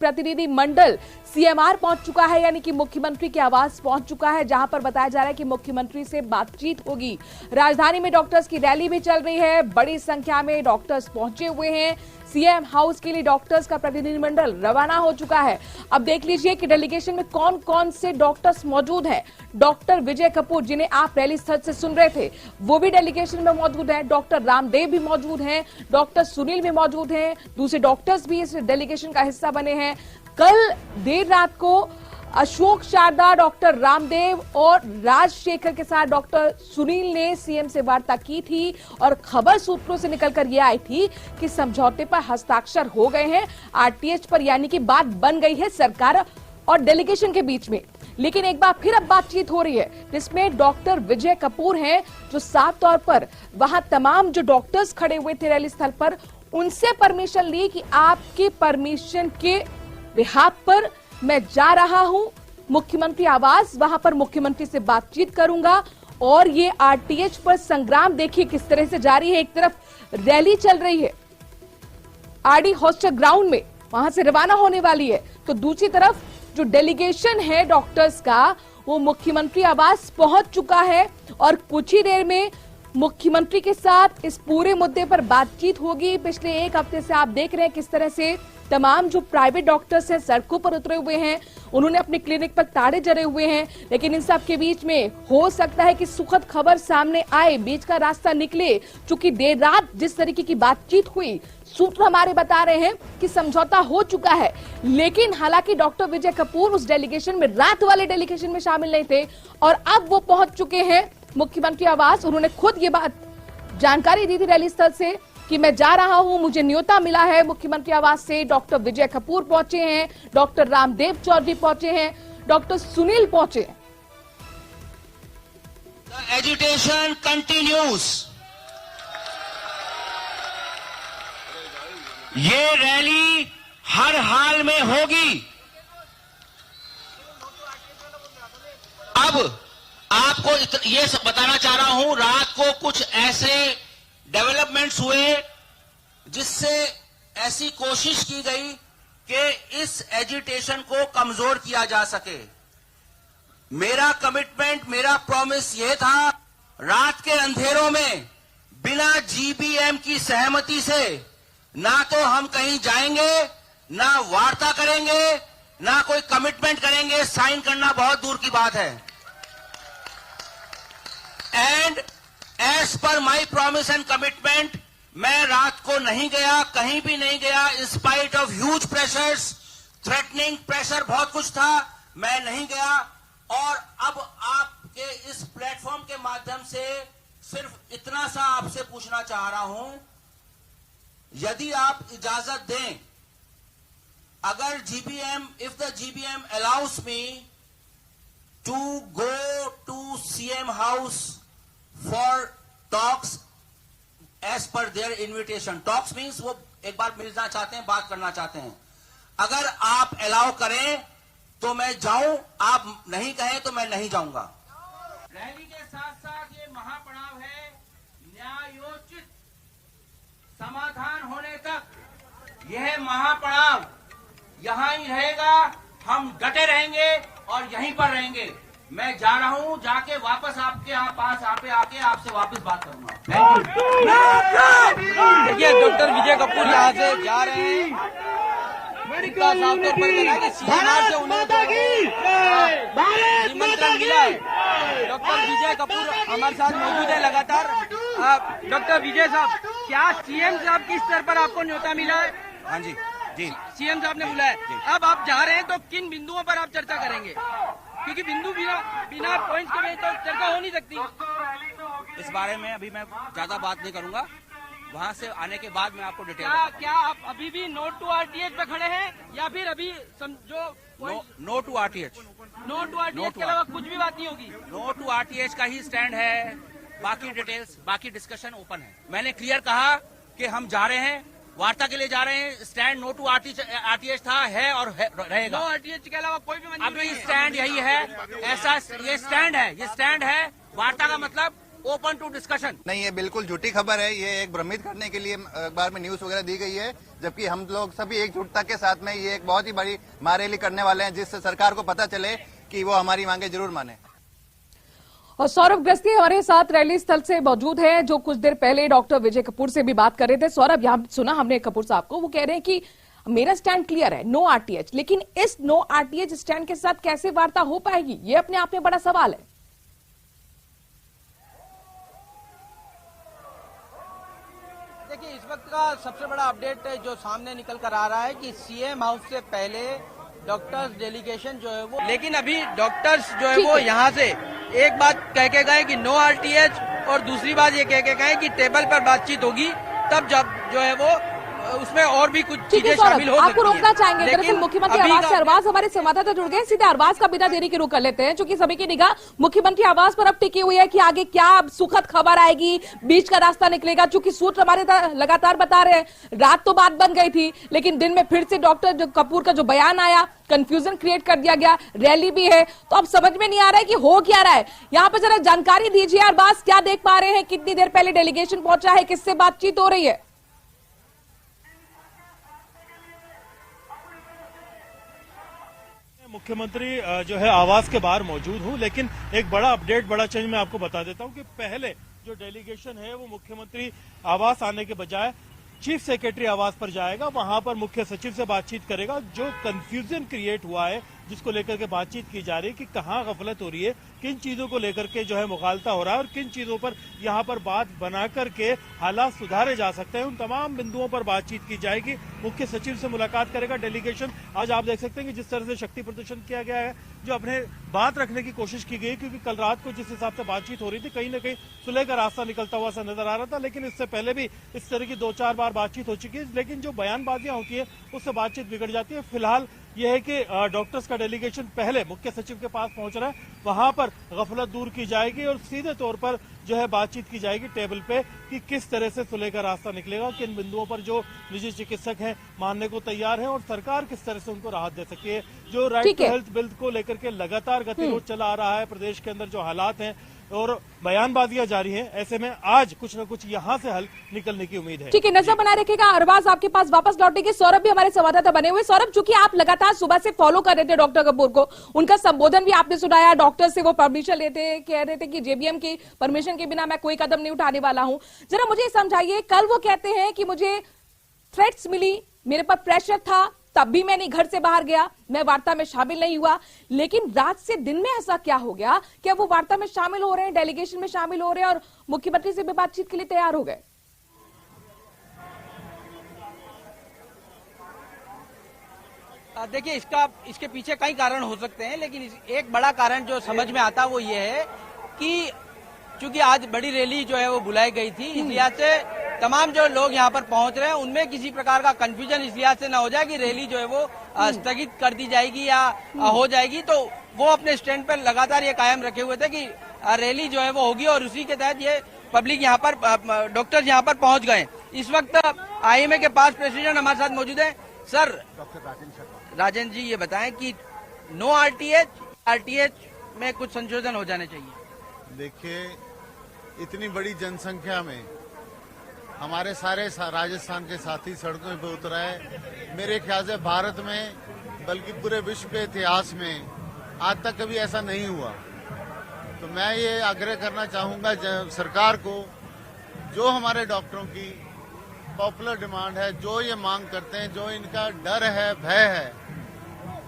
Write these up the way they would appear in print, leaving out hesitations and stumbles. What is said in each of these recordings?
प्रतिनिधि मंडल सीएमआर पहुंच चुका है, यानी कि मुख्यमंत्री के आवास पहुंच चुका है, जहां पर बताया जा रहा है कि मुख्यमंत्री से बातचीत होगी। राजधानी में डॉक्टर्स की रैली भी चल रही है, बड़ी संख्या में डॉक्टर्स पहुंचे हुए हैं। सीएम हाउस के लिए डॉक्टर्स का प्रतिनिधिमंडल रवाना हो चुका है। अब देख लीजिए कि डेलीगेशन में कौन कौन से डॉक्टर्स मौजूद हैं। डॉक्टर विजय कपूर, जिन्हें आप रैली स्थल से सुन रहे थे, वो भी डेलीगेशन में मौजूद हैं। डॉक्टर रामदेव भी मौजूद हैं, डॉक्टर सुनील भी मौजूद हैं, दूसरे डॉक्टर्स भी इस डेलीगेशन का हिस्सा बने हैं। कल देर रात को अशोक शारदा, डॉक्टर रामदेव और राजशेखर के साथ डॉक्टर सुनील ने सीएम से वार्ता की थी और खबर सूत्रों से निकलकर यह आई थी कि समझौते पर हस्ताक्षर हो गए हैं आरटीएच पर, यानी कि बात बन गई है सरकार और डेलीगेशन के बीच में। लेकिन एक बार फिर अब बातचीत हो रही है, जिसमें डॉक्टर विजय कपूर हैं, जो साफ तौर पर वहां तमाम जो डॉक्टर्स खड़े हुए थे रैली स्थल पर, उनसे परमिशन ली कि आपके परमिशन के बिहाफ पर मैं जा रहा हूं मुख्यमंत्री आवास, वहां पर मुख्यमंत्री से बातचीत करूंगा। और ये आरटीएच पर संग्राम देखिए किस तरह से जारी है। एक तरफ रैली चल रही है आरडी हॉस्टल ग्राउंड में, वहां से रवाना होने वाली है, तो दूसरी तरफ जो डेलीगेशन है डॉक्टर्स का, वो मुख्यमंत्री आवास पहुंच चुका है और कुछ ही देर में मुख्यमंत्री के साथ इस पूरे मुद्दे पर बातचीत होगी। पिछले एक हफ्ते से आप देख रहे हैं किस तरह से तमाम जो प्राइवेट डॉक्टर्स हैं सड़कों पर उतरे हुए हैं, उन्होंने अपने क्लिनिक पर ताले जड़े हुए हैं। लेकिन इन सब के बीच में हो सकता है कि सुखद खबर सामने आए, बीच का रास्ता निकले। चूंकि देर रात जिस तरीके की बातचीत हुई, सूत्र हमारे बता रहे हैं कि समझौता हो चुका है। लेकिन हालांकि डॉक्टर विजय कपूर उस डेलीगेशन में, रात वाले डेलीगेशन में शामिल नहीं थे और अब वो पहुंच चुके हैं मुख्यमंत्री आवास। उन्होंने खुद ये बात जानकारी दी थी रैली स्थल से कि मैं जा रहा हूं, मुझे न्योता मिला है मुख्यमंत्री आवास से। डॉक्टर विजय कपूर पहुंचे हैं, डॉक्टर रामदेव चौधरी पहुंचे हैं, डॉक्टर सुनील पहुंचे हैं। The agitation continues. ये रैली हर हाल में होगी। अब आपको ये बताना चाह रहा हूं, रात को कुछ ऐसे डेवलपमेंट्स हुए जिससे ऐसी कोशिश की गई कि इस एजिटेशन को कमजोर किया जा सके। मेरा कमिटमेंट, मेरा प्रॉमिस ये था, रात के अंधेरों में बिना जीबीएम की सहमति से ना तो हम कहीं जाएंगे, ना वार्ता करेंगे, ना कोई कमिटमेंट करेंगे। साइन करना बहुत दूर की बात है। And as per my promise and commitment, मैं रात को नहीं गया, कहीं भी नहीं गया। In spite of huge pressures, threatening pressure बहुत कुछ था, मैं नहीं गया। और अब आपके इस प्लेटफॉर्म के माध्यम से सिर्फ इतना सा आपसे पूछना चाह रहा हूं, यदि आप इजाजत दें, अगर GBM, if the GBM allows me to go to CM house for talks as per their invitation, talks means वो एक बार मिलना चाहते हैं, बात करना चाहते हैं, अगर आप अलाउ करें तो मैं जाऊं, आप नहीं कहें तो मैं नहीं जाऊंगा। रैली के साथ साथ ये महापड़ाव है, न्यायोचित समाधान होने तक यह महापड़ाव यहां ही रहेगा। हम डटे रहेंगे और यहीं पर रहेंगे। मैं जा रहा हूं, जाके वापस आपके पास आके आपसे वापस बात करूंगा। देखिए, डॉक्टर विजय कपूर यहाँ से जा रहे हैं। उनका साफ तौर पर कहना है कि सीएमआर से उन्हें निमंत्रण मिला है। डॉक्टर विजय कपूर हमारे साथ मौजूद है लगातार। डॉक्टर विजय साहब, क्या सीएम साहब के स्तर पर आपको न्योता मिला है? हाँ जी, जी सीएम साहब ने बुलाया है। अब आप जा रहे हैं तो किन बिंदुओं पर आप चर्चा करेंगे? क्योंकि बिंदु बिना पॉइंट्स के तो चर्चा हो नहीं सकती। इस बारे में अभी मैं ज्यादा बात नहीं करूंगा, वहां से आने के बाद मैं आपको डिटेल क्या आप अभी भी नो टू आरटीएच पे खड़े हैं या फिर अभी जो नो टू आरटीएच के अलावा कुछ भी बात नहीं होगी? नो टू आरटीएच का ही स्टैंड है, बाकी डिटेल्स, बाकी डिस्कशन ओपन है। मैंने क्लियर कहा कि हम जा रहे हैं, वार्ता के लिए जा रहे हैं। स्टैंड नो टू आरटीएच था, है और रहेगा। नो आरटीएच के अलावा कोई भी अभी स्टैंड यही है, ऐसा ये स्टैंड है, वार्ता का मतलब ओपन टू डिस्कशन। नहीं, ये बिल्कुल झूठी खबर है। ये एक भ्रमित करने के लिए अखबार में न्यूज वगैरह दी गई है, जबकि हम लोग सभी एकजुटता के साथ में ये एक बहुत ही बड़ी महारैली करने वाले हैं, जिससे सरकार को पता चले कि वो हमारी मांगे जरूर माने। और सौरभ गस्ती हमारे साथ रैली स्थल से मौजूद है, जो कुछ देर पहले डॉक्टर विजय कपूर से भी बात कर रहे थे। सौरभ, यहाँ सुना हमने कपूर साहब को, वो कह रहे हैं कि मेरा स्टैंड क्लियर है, नो आरटीएच, लेकिन इस नो आरटीएच स्टैंड के साथ कैसे वार्ता हो पाएगी, ये अपने आप में बड़ा सवाल है। देखिए, इस वक्त का सबसे बड़ा अपडेट जो सामने निकल कर आ रहा है कि सीएम हाउस से पहले डॉक्टर्स डेलीगेशन जो है वो, लेकिन अभी डॉक्टर्स जो है वो यहाँ से एक बात कह के गए कि नो आरटीएच, और दूसरी बात ये कह के गए कि टेबल पर बातचीत होगी, तब जब जो है वो उसमें और भी कुछ चीजें शामिल हो सकती हैं। आपको रोकना चाहेंगे, दरअसल मुख्यमंत्री आवास से अरबाज हमारे संवाददाता जुड़ गए, सीधे अरबाज का बिना देरी के रुख कर लेते हैं, क्योंकि सभी की निगाह मुख्यमंत्री आवास पर अब टिकी हुई है कि आगे क्या सुखद खबर आएगी, बीच का रास्ता निकलेगा। चूंकि सूत्र हमारे लगातार बता रहे हैं रात तो बात बन गई थी, लेकिन दिन में फिर से डॉक्टर कपूर का जो बयान आया, कंफ्यूजन क्रिएट कर दिया गया, रैली भी है, तो अब समझ में नहीं आ रहा है कि हो क्या रहा है। यहाँ पर जरा जानकारी दीजिए अरबाज, क्या देख पा रहे हैं, कितनी देर पहले डेलीगेशन पहुंचा है, किससे बातचीत हो रही है? मुख्यमंत्री जो है आवास के बाहर मौजूद हूं, लेकिन एक बड़ा अपडेट, बड़ा चेंज मैं आपको बता देता हूं कि पहले जो डेलीगेशन है वो मुख्यमंत्री आवास आने के बजाय चीफ सेक्रेटरी आवास पर जाएगा, वहां पर मुख्य सचिव से बातचीत करेगा। जो कंफ्यूजन क्रिएट हुआ है, जिसको लेकर के बातचीत की जा रही है कि कहां गफलत हो रही है, किन चीजों को लेकर के जो है मुखालता हो रहा है और किन चीजों पर यहां पर बात बना करके हालात सुधारे जा सकते हैं, उन तमाम बिंदुओं पर बातचीत की जाएगी। मुख्य सचिव से मुलाकात करेगा डेलीगेशन। आज आप देख सकते हैं कि जिस तरह से शक्ति प्रदर्शन किया गया है, जो अपने बात रखने की कोशिश की गई, क्योंकि कल रात को जिस हिसाब से बातचीत हो रही थी, कहीं ना कहीं सुलह का रास्ता निकलता हुआ सा नजर आ रहा था, लेकिन इससे पहले भी इस तरह की 2-4 बार बातचीत हो चुकी है, लेकिन जो बयानबाजियां होती है उससे बातचीत बिगड़ जाती है। फिलहाल यह है कि डॉक्टर्स का डेलीगेशन पहले मुख्य सचिव के पास पहुंच रहा है, वहां पर गफलत दूर की जाएगी और सीधे तौर पर जो है बातचीत की जाएगी टेबल पे कि किस तरह से सुलह का रास्ता निकलेगा, किन बिंदुओं पर जो निजी चिकित्सक हैं मानने को तैयार हैं और सरकार किस तरह से उनको राहत दे सके है। जो राइट टू हेल्थ बिल को लेकर के लगातार गतिरोध चला आ रहा है, प्रदेश के अंदर जो हालात हैं और बयानबाजियां जारी हैं, ऐसे में आज कुछ न कुछ यहां से हल निकलने की उम्मीद है। ठीक है, नजर बनाए रखेगा। अरबाज आपके पास वापस लौटेंगे। सौरभ भी हमारे संवाददाता बने हुए। सौरभ, चूंकि आप लगातार सुबह से फॉलो कर रहे थे डॉक्टर कपूर को, उनका संबोधन भी आपने सुनाया, डॉक्टर से वो परमिशन लेते कह रहे थे कि जेबीएम की परमिशन के बिना मैं कोई कदम नहीं उठाने वाला हूं। जरा मुझे समझाइए, कल वो कहते हैं कि मुझे थ्रेट्स मिली, मेरे पर प्रेशर था, तब भी मैं नहीं घर से बाहर गया, मैं वार्ता में शामिल नहीं हुआ, लेकिन रात से दिन में ऐसा क्या हो गया कि वो वार्ता में शामिल हो रहे हैं, डेलीगेशन में शामिल हो रहे हैं और मुख्यमंत्री से भी बातचीत के लिए तैयार हो गए? देखिए, इसके पीछे कई कारण हो सकते हैं, लेकिन एक बड़ा कारण जो समझ में आता वो ये है कि चूंकि आज बड़ी रैली जो है वो बुलाई गई थी, इस लिहाज से तमाम जो लोग यहाँ पर पहुंच रहे हैं उनमें किसी प्रकार का कंफ्यूजन इस लिहाज से ना हो जाए कि रैली जो है वो स्थगित कर दी जाएगी या हो जाएगी, तो वो अपने स्टैंड पर लगातार ये कायम रखे हुए थे कि रैली जो है वो होगी और उसी के तहत ये पब्लिक यहाँ पर, डॉक्टर्स यहाँ पर पहुंच गए। इस वक्त आईएमए के पास प्रेसिडेंट हमारे साथ मौजूद है। सर, डॉक्टर राजन जी, ये बताएं कि नो आरटीएच में कुछ संशोधन हो जाने चाहिए। देखिए, इतनी बड़ी जनसंख्या में हमारे सारे राजस्थान के साथी सड़कों पर उतर आए। मेरे ख्याल से भारत में बल्कि पूरे विश्व के इतिहास में आज तक कभी ऐसा नहीं हुआ। तो मैं ये आग्रह करना चाहूंगा सरकार को, जो हमारे डॉक्टरों की पॉपुलर डिमांड है, जो ये मांग करते हैं, जो इनका डर है, भय है,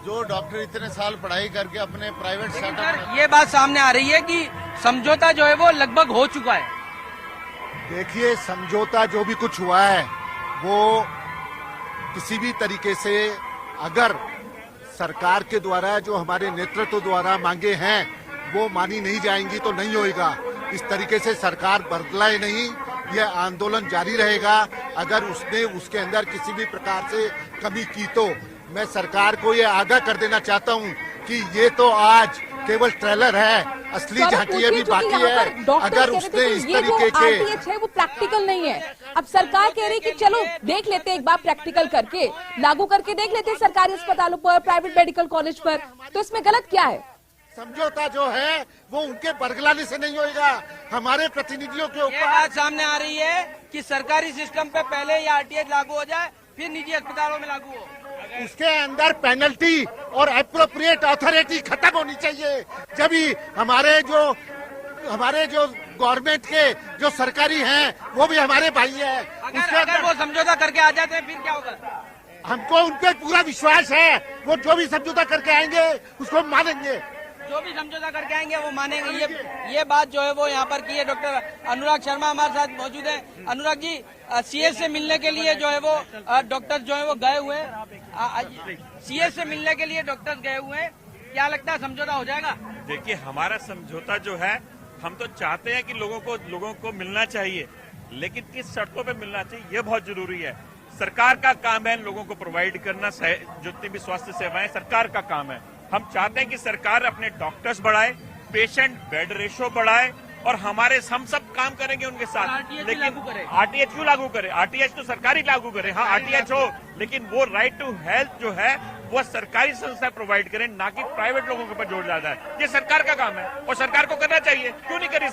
जो डॉक्टर इतने साल पढ़ाई करके अपने प्राइवेट सेक्टर, ये बात सामने आ रही है कि समझौता जो है वो लगभग हो चुका है। देखिए, समझौता जो भी कुछ हुआ है वो किसी भी तरीके से अगर सरकार के द्वारा, जो हमारे नेतृत्व द्वारा मांगे हैं, वो मानी नहीं जाएंगी तो नहीं होएगा। इस तरीके से सरकार बदलाए नहीं, यह आंदोलन जारी रहेगा। अगर उसने उसके अंदर किसी भी प्रकार से कमी की तो मैं सरकार को ये आगाह कर देना चाहता हूँ कि ये तो आज केवल ट्रेलर है, असली झांकी अभी बाकी है। अगर उसने इस तरीके के है वो प्रैक्टिकल नहीं है। अब सरकार कह रही है कि चलो देख लेते हैं, एक बार प्रैक्टिकल करके लागू करके देख लेते हैं सरकारी अस्पतालों पर, प्राइवेट मेडिकल कॉलेज पर, तो इसमें गलत क्या है? समझौता जो है वो उनके बरगलाने से नहीं होगा, हमारे प्रतिनिधियों के ये ऊपर। बात सामने आ रही है कि सरकारी सिस्टम पे पहले ये आरटीएच लागू हो जाए, फिर निजी अस्पतालों में लागू हो। उसके अंदर पेनल्टी और एप्रोप्रिएट अथॉरिटी खत्म होनी चाहिए। जब ही हमारे जो गवर्नमेंट के जो सरकारी हैं वो भी हमारे भाई हैं। उसके अगर अंदर वो समझौता करके आ जाते हैं फिर क्या होगा? हमको उन पे पूरा विश्वास है, वो जो भी समझौता करके आएंगे उसको हम मानेंगे। जो भी समझौता करके आएंगे वो मानेंगे। ये बात जो है वो यहाँ पर की है। डॉक्टर अनुराग शर्मा हमारे साथ मौजूद हैं। अनुराग जी, सीएस से मिलने के लिए जो है वो डॉक्टर जो है वो गए हुए हैं। सीएस से मिलने के लिए डॉक्टर गए हुए हैं, क्या लगता है समझौता हो जाएगा? देखिए, हमारा समझौता जो है, हम तो चाहते हैं कि लोगों को मिलना चाहिए, लेकिन किस शर्तों पे मिलना चाहिए ये बहुत जरूरी है। सरकार का काम है लोगों को प्रोवाइड करना, जितनी भी स्वास्थ्य सेवाएं सरकार का काम है। हम चाहते हैं कि सरकार अपने डॉक्टर्स बढ़ाए, पेशेंट बेड रेशो बढ़ाए, और हम सब काम करेंगे उनके साथ। RTH लेकिन लागू करे। आरटीएच क्यों लागू करे? आरटीएच तो सरकारी लागू करे। हाँ, आरटीएच हो, लेकिन वो राइट टू हेल्थ जो है वो सरकारी संस्था प्रोवाइड करें, ना कि प्राइवेट लोगों के ऊपर जोर ज्यादा है। ये सरकार का काम है और सरकार को करना चाहिए। क्यों नहीं करी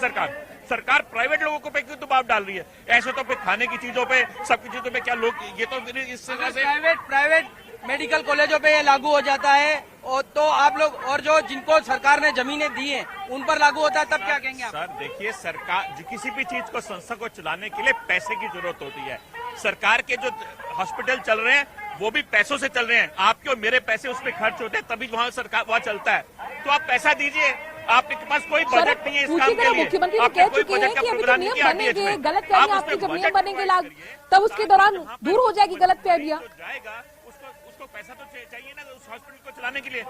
सरकार प्राइवेट लोगों को पे क्यों दबाव डाल रही है? ऐसे तो पे खाने की चीजों पे, सबकी चीजों पे क्या लोग, ये तो इस तरह से प्राइवेट मेडिकल कॉलेजों पे ये लागू हो जाता है और तो आप लोग, और जो जिनको सरकार ने जमीनें दी हैं उन पर लागू होता है, तब क्या कहेंगे आप? सर देखिए, सरकार किसी भी चीज को, संस्था को चलाने के लिए पैसे की जरूरत होती है। सरकार के जो हॉस्पिटल चल रहे हैं वो भी पैसों से चल रहे हैं। आपके और मेरे पैसे उस पर खर्च होते हैं, तभी वहाँ चलता है। तो आप पैसा दीजिए। आपके पास कोई बजट नहीं है इस काम के लिए। मुख्यमंत्री कह चुके हैं कि अभी तो नियम बनेंगे, गलत फहमियां आपकी जब नियम बनेंगे तब उसके दौरान दूर हो जाएगी गलत फहमियां। जाएगा, उसको पैसा तो चाहिए ना उस हॉस्पिटल को चलाने के लिए।